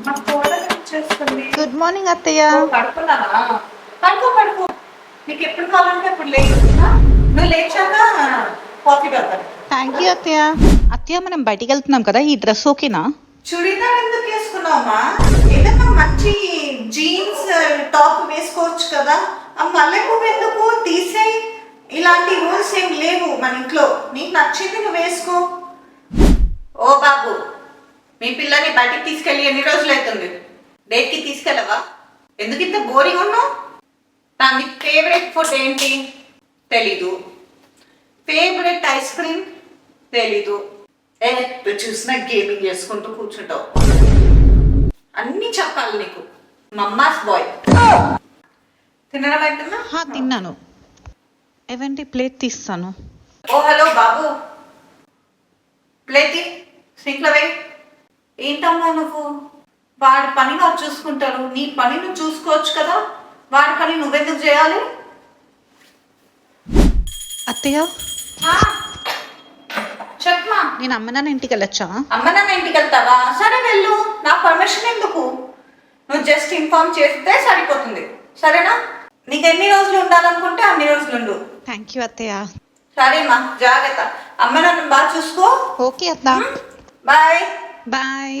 మా కోడలు వచ్చేస్తుంది. గుడ్ మార్నింగ్ అత్తయ్య. పడుకున్నావా? పడుకో. నీకు ఎప్పుడు కావాలంటే అప్పుడు లే. నువ్వు లేచాక కాఫీ పెడతాను. థ్యాంక్ యూ అత్తయ్య. అత్తయ్య మనం బయటికి వెళ్తున్నాం కదా, ఈ డ్రెస్ ఓకేనా? చుడీదార్ ఎందుకు వేసుకున్నావమ్మా? ఏదైనా మంచి జీన్స్ టాప్ వేసుకోవచ్చు కదా. ఆ మల్లె పువ్వు ఎందుకు తీసేయి. ఇలాంటి రూల్స్ ఏం లేవు మన ఇంట్లో. నీకు నచ్చింది నువ్వు వేసుకో. ఓ బాబు, మీ పిల్లని బయటికి తీసుకెళ్ళి ఎన్ని రోజులు అవుతుంది? డేట్కి తీసుకెళ్ళవా? ఎందుకు ఇంత బోరింగ్ ఉన్నావు? దాని ఫేవరెట్ ఫుడ్ ఏంటి తెలీదు, ఫేవరెట్ ఐస్ క్రీమ్ తెలీదు. ఎప్పుడు చూసినా గేమింగ్ చేసుకుంటూ కూర్చుంటావు. అన్నీ చెప్పాలి నీకు. Mamma's boy. తినడం అయిపోయిందా? తిన్నాను. ఏవంటి ప్లేట్ తీస్తాను. ఓ హలో బాబు, ప్లేట్ సింక్లో వేయి. ఏంటమ్మా నువ్వు? వాడి పని వాడు చూసుకుంటారు, నీ పని నువ్వు చూసుకోవచ్చు కదా. వాడి పని నువ్వెందుకు చేయాలి? అత్తయ్య చెప్పమా. నేను అమ్మ నాన్న ఇంటికి వెళ్ళొచ్చా? అమ్మ నాన్న ఇంటికి వెళ్తావా? సరే వెళ్ళు, నా పర్మిషన్ ఎందుకు? నువ్వు జస్ట్ ఇన్ఫార్మ్ చేస్తే సరిపోతుంది, సరేనా? నీకు ఎన్ని రోజులు ఉండాలనుకుంటే అన్ని రోజులు ఉండు. థ్యాంక్ యూ అత్తయ్య. సరేమ్మా, జాగ్రత్త. అమ్మ నాన్న బాగా చూసుకో. ఓకే అత్త. బాయ్. బాయ్.